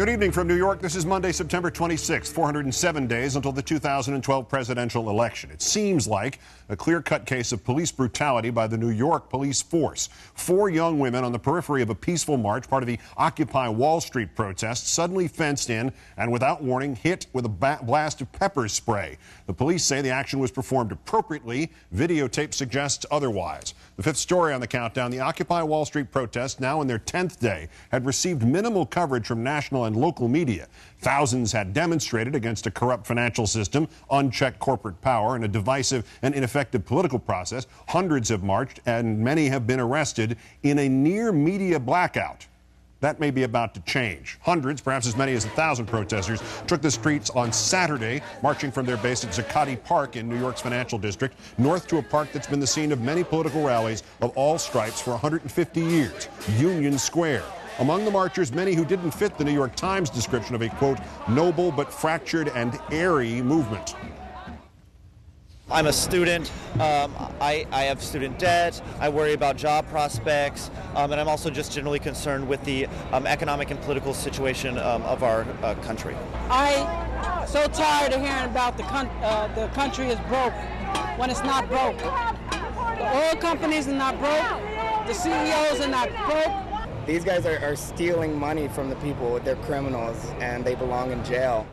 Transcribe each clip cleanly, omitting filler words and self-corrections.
Good evening from New York. This is Monday, September 26th, 407 days until the 2012 presidential election. It seems like a clear-cut case of police brutality by the New York police force. 4 young women on the periphery of a peaceful march, part of the Occupy Wall Street protests, suddenly fenced in and without warning hit with a blast of pepper spray. The police say the action was performed appropriately. Videotape suggests otherwise. The fifth story on the countdown, the Occupy Wall Street protests, now in their 10th day, had received minimal coverage from national and local media. Thousands had demonstrated against a corrupt financial system, unchecked corporate power, and a divisive and ineffective political process. Hundreds have marched, and many have been arrested in a near media blackout. That may be about to change. Hundreds, perhaps as many as 1,000 protesters took the streets on Saturday, marching from their base at Zuccotti Park in New York's financial district, north to a park that's been the scene of many political rallies of all stripes for 150 years, Union Square. Among the marchers, many who didn't fit the New York Times description of a, quote, noble but fractured and airy movement. I'm a student. I have student debt. I worry about job prospects. And I'm also just generally concerned with the economic and political situation of our country. I'm so tired of hearing about the country is broke when it's not broke. The oil companies are not broke. The CEOs are not broke. These guys are stealing money from the people. They're criminals, and they belong in jail.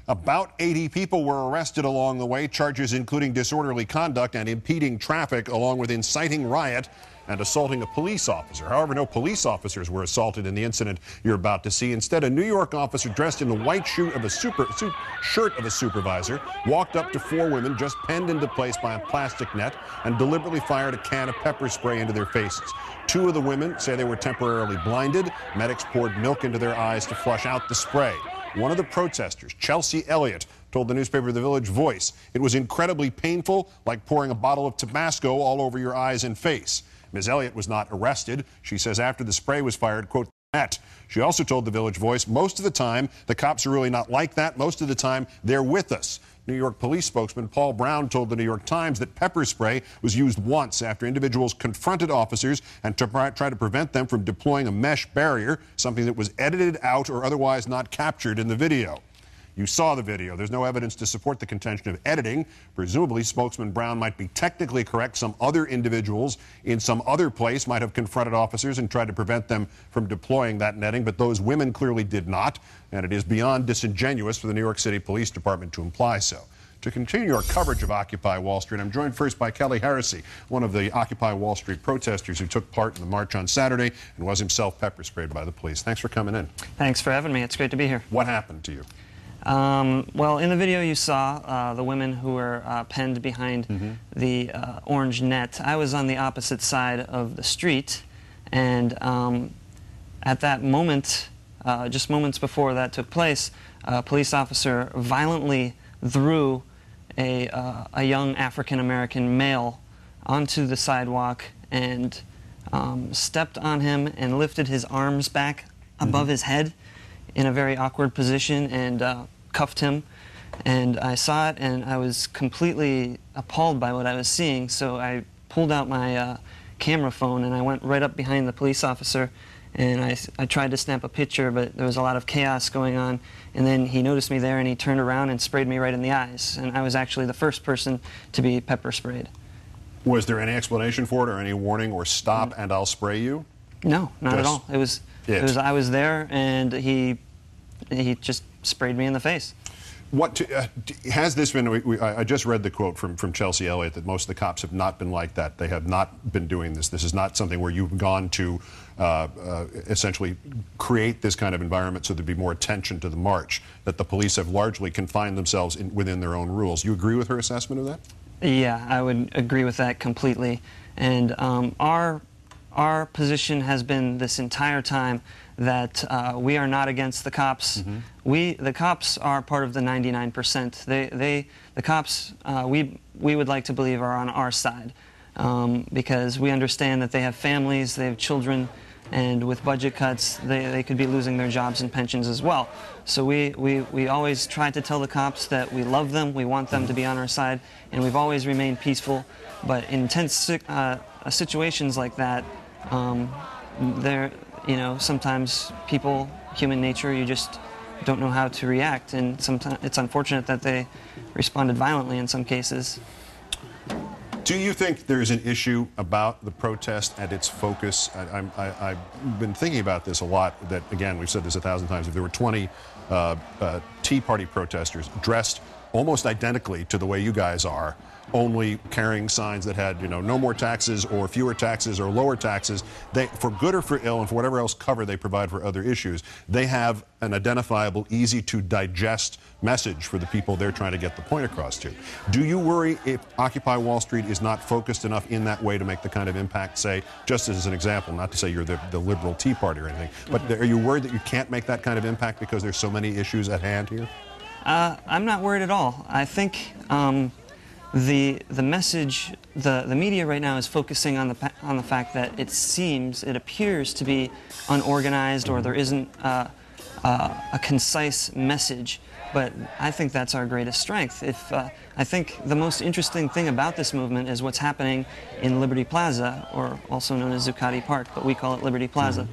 About 80 people were arrested along the way, charges including disorderly conduct and impeding traffic, along with inciting riot and assaulting a police officer. However, no police officers were assaulted in the incident you're about to see. Instead, a New York officer dressed in the white shirt of a supervisor walked up to 4 women just penned into place by a plastic net and deliberately fired a can of pepper spray into their faces. 2 of the women say they were temporarily blinded. Medics poured milk into their eyes to flush out the spray. One of the protesters, Chelsea Elliott, told the newspaper The Village Voice, "It was incredibly painful, like pouring a bottle of Tabasco all over your eyes and face." Ms. Elliott was not arrested. She says after the spray was fired, quote, "Met." She also told The Village Voice, "Most of the time, the cops are really not like that. Most of the time, they're with us." New York police spokesman Paul Brown told the New York Times that pepper spray was used once after individuals confronted officers and try to prevent them from deploying a mesh barrier, something that was edited out or otherwise not captured in the video. You saw the video. There's no evidence to support the contention of editing. Presumably, spokesman Brown might be technically correct. Some other individuals in some other place might have confronted officers and tried to prevent them from deploying that netting, but those women clearly did not, and it is beyond disingenuous for the New York City Police Department to imply so. To continue our coverage of Occupy Wall Street, I'm joined first by Kelly Heresy, one of the Occupy Wall Street protesters who took part in the march on Saturday and was himself pepper sprayed by the police. Thanks for coming in. Thanks for having me. It's great to be here. What happened to you? Well, in the video you saw the women who were penned behind the orange net. I was on the opposite side of the street, and at that moment, just moments before that took place, a police officer violently threw a young African-American male onto the sidewalk and stepped on him and lifted his arms back above his head in a very awkward position and cuffed him. And I saw it, and I was completely appalled by what I was seeing, so I pulled out my camera phone and I went right up behind the police officer, and I tried to snap a picture, but there was a lot of chaos going on, and then he noticed me there and he turned around and sprayed me right in the eyes, and I was actually the first person to be pepper sprayed. Was there any explanation for it, or any warning, or stop and I'll spray you? No, not at all. It was I was there, and he just sprayed me in the face. What has this been? I just read the quote from Chelsea Elliott that most of the cops have not been like that. They have not been doing this. This is not something where you've gone to essentially create this kind of environment so there'd be more attention to the march, that the police have largely confined themselves within their own rules. You agree with her assessment of that? Yeah, I would agree with that completely. And our position has been this entire time that we are not against the cops. The cops are part of the 99%. The cops, we would like to believe, are on our side, because we understand that they have families, they have children, and with budget cuts, they could be losing their jobs and pensions as well. So we always try to tell the cops that we love them, we want them to be on our side, and we've always remained peaceful. But in intense situations like that, you know, sometimes people, human nature, you just don't know how to react, and sometimes it's unfortunate that they responded violently in some cases. Do you think there's an issue about the protest and its focus? I've been thinking about this a lot, that, again, we've said this 1,000 times, if there were 20 Tea Party protesters dressed almost identically to the way you guys are, only carrying signs that had, you know, no more taxes or fewer taxes or lower taxes, they, for good or for ill and for whatever else cover they provide for other issues, they have an identifiable, easy to digest message for the people they're trying to get the point across to. Do you worry if Occupy Wall Street is not focused enough in that way to make the kind of impact, say, just as an example, not to say you're the liberal Tea Party or anything, but are you worried that you can't make that kind of impact because there's so many issues at hand here? I'm not worried at all. I think the message, the media right now is focusing on the fact that it appears to be unorganized, or there isn't a concise message. But I think that's our greatest strength. I think the most interesting thing about this movement is what's happening in Liberty Plaza, or also known as Zuccotti Park, but we call it Liberty Plaza.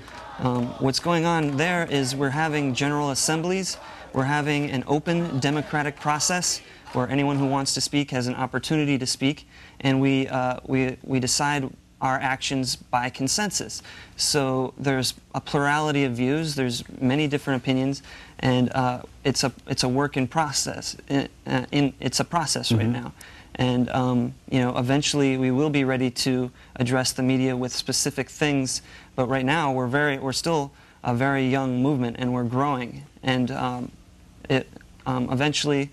What's going on there is we're having general assemblies. We're having an open democratic process where anyone who wants to speak has an opportunity to speak, and we decide our actions by consensus. So there's a plurality of views, there's many different opinions, and it's a work in process. It's a process right now. And you know, eventually we will be ready to address the media with specific things, but right now we're still a very young movement, and we're growing, and eventually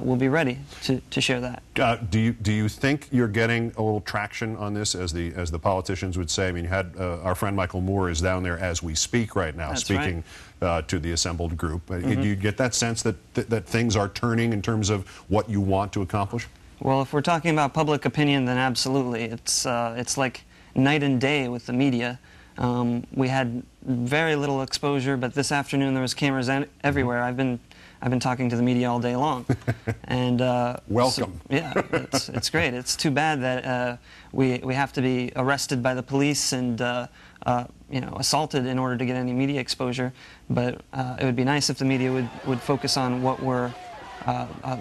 we'll be ready to share that. Do you think you're getting a little traction on this, as the politicians would say? I mean, you had our friend Michael Moore is down there as we speak right now. That's speaking right. To the assembled group. Do you get that sense that things are turning in terms of what you want to accomplish? Well, if we're talking about public opinion, then absolutely. It's like night and day with the media. We had very little exposure, but this afternoon there was cameras everywhere. I've been talking to the media all day long, and welcome. So, yeah, it's great. It's too bad that we have to be arrested by the police and you know, assaulted in order to get any media exposure. But it would be nice if the media would focus on what we're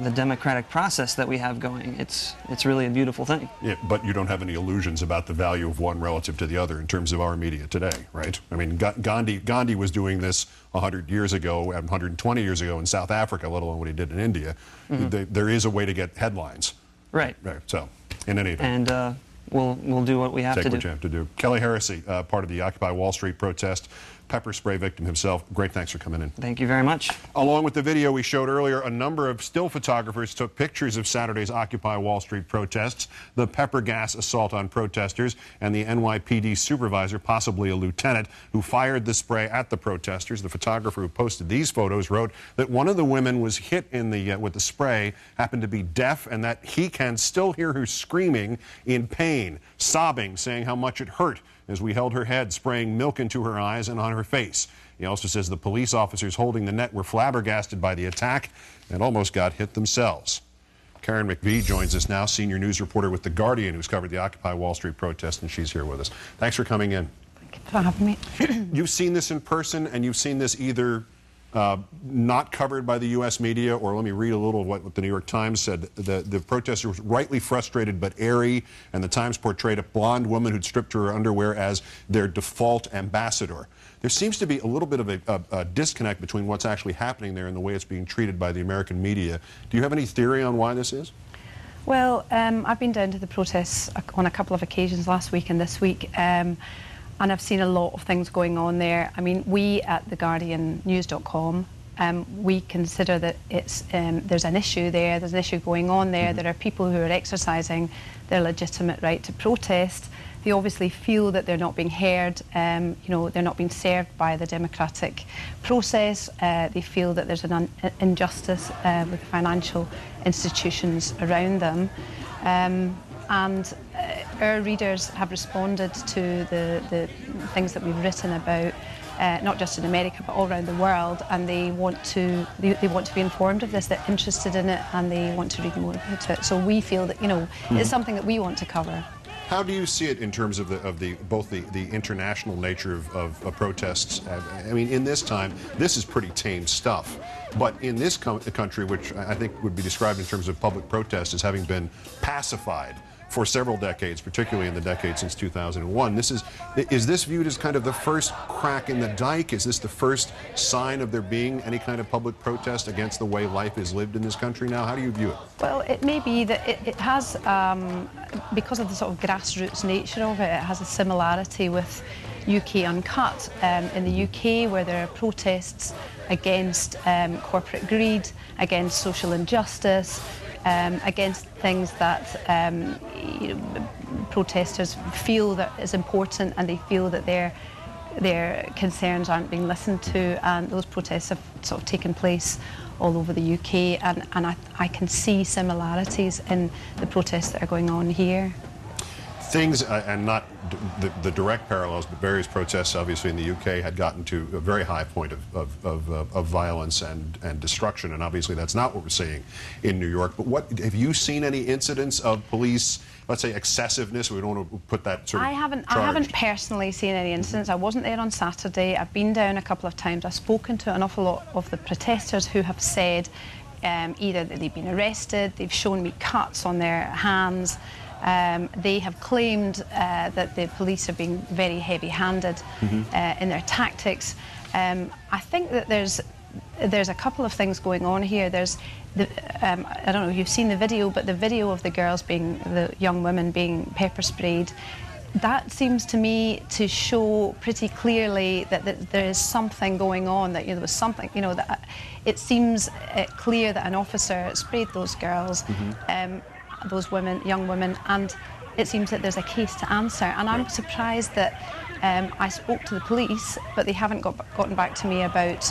the democratic process that we have going. It's really a beautiful thing. Yeah, but you don't have any illusions about the value of one relative to the other in terms of our media today, right? I mean, Gandhi was doing this 100 years ago, 120 years ago in South Africa, let alone what he did in India. There is a way to get headlines. Right. Right. So, in any event. And we'll do what we have to do. Take what you have to do. Kelly Heresy, part of the Occupy Wall Street protest, pepper spray victim himself. Great, thanks for coming in. Thank you very much. Along with the video we showed earlier, a number of still photographers took pictures of Saturday's Occupy Wall Street protests, the pepper gas assault on protesters, and the NYPD supervisor, possibly a lieutenant, who fired the spray at the protesters. The photographer who posted these photos wrote that one of the women was hit in the with the spray, happened to be deaf, and that he can still hear her screaming in pain, sobbing, saying how much it hurt as we held her head, spraying milk into her eyes and on her face. He also says the police officers holding the net were flabbergasted by the attack and almost got hit themselves. Karen McVie joins us now, senior news reporter with The Guardian, who's covered the Occupy Wall Street protest, and she's here with us. Thanks for coming in. Thank you for having me. You've seen this in person, and you've seen this either not covered by the U.S. media, or let me read a little of what the New York Times said. The protester was rightly frustrated but airy, and the Times portrayed a blonde woman who'd stripped to her underwear as their default ambassador. There seems to be a little bit of a disconnect between what's actually happening there and the way it's being treated by the American media. Do you have any theory on why this is? Well, I've been down to the protests on a couple of occasions last week and this week. And I've seen a lot of things going on there. I mean, we at theguardiannews.com, we consider that there's an issue there, there's an issue going on there. There are people who are exercising their legitimate right to protest. They obviously feel that they're not being heard, you know, they're not being served by the democratic process. They feel that there's an injustice with the financial institutions around them. And our readers have responded to the things that we've written about, not just in America but all around the world, and they want to be informed of this. They're interested in it and they want to read more about it. So we feel that, you know, it's something that we want to cover. How do you see it in terms of both the international nature of protests? I mean, in this time, this is pretty tame stuff. But in this country, which I think would be described in terms of public protest as having been pacified for several decades, particularly in the decade since 2001, is this viewed as kind of the first crack in the dike? Is this the first sign of there being any kind of public protest against the way life is lived in this country now? How do you view it? Well, it may be that it has, because of the sort of grassroots nature of it, it has a similarity with UK Uncut. In the UK, where there are protests against corporate greed, against social injustice, against things that protesters feel that is important, and they feel that their concerns aren't being listened to, and those protests have sort of taken place all over the UK, and I can see similarities in the protests that are going on here. Things, and not the direct parallels, but various protests obviously in the UK had gotten to a very high point of violence and destruction, and obviously that's not what we're seeing in New York. But have you seen any incidents of police, let's say, excessiveness? We don't want to put that sort of I haven't personally seen any incidents. I wasn't there on Saturday. I've been down a couple of times. I've spoken to an awful lot of the protesters who have said either that they've been arrested, they've shown me cuts on their hands. They have claimed that the police are being very heavy-handed in their tactics. I think that there's a couple of things going on here. There's I don't know if you've seen the video, but the video of the young women being pepper sprayed, that seems to me to show pretty clearly that there is something going on, that there was something, that it seems clear that an officer sprayed those girls. Those young women, and it seems that there's a case to answer. And I'm surprised that I spoke to the police, but they haven't gotten back to me about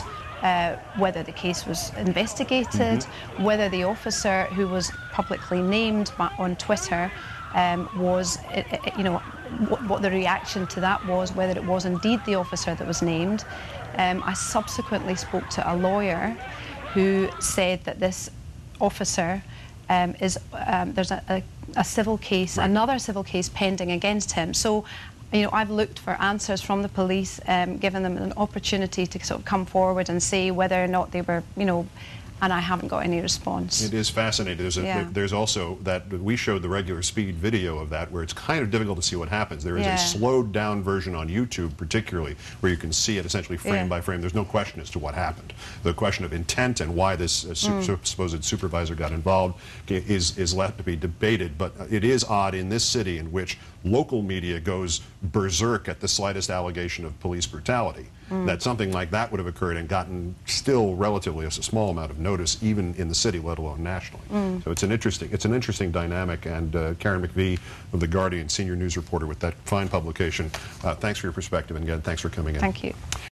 whether the case was investigated, whether the officer who was publicly named on Twitter was, what the reaction to that was, whether it was indeed the officer that was named. I subsequently spoke to a lawyer who said that this officer there's a civil case, another civil case pending against him. So, I've looked for answers from the police, given them an opportunity to sort of come forward and say whether or not they were, and I haven't got any response. It is fascinating. There's also that we showed the regular speed video of that, where it's kind of difficult to see what happens. There is a slowed down version on YouTube, particularly, where you can see it essentially frame by frame. There's no question as to what happened. The question of intent and why this supposed supervisor got involved is left to be debated. But it is odd in this city in which local media goes berserk at the slightest allegation of police brutality, that something like that would have occurred and gotten still relatively a small amount of notice, even in the city, let alone nationally. So it's an interesting dynamic. And Karen McVie of The Guardian, senior news reporter with that fine publication, thanks for your perspective, and again, thanks for coming in. Thank you.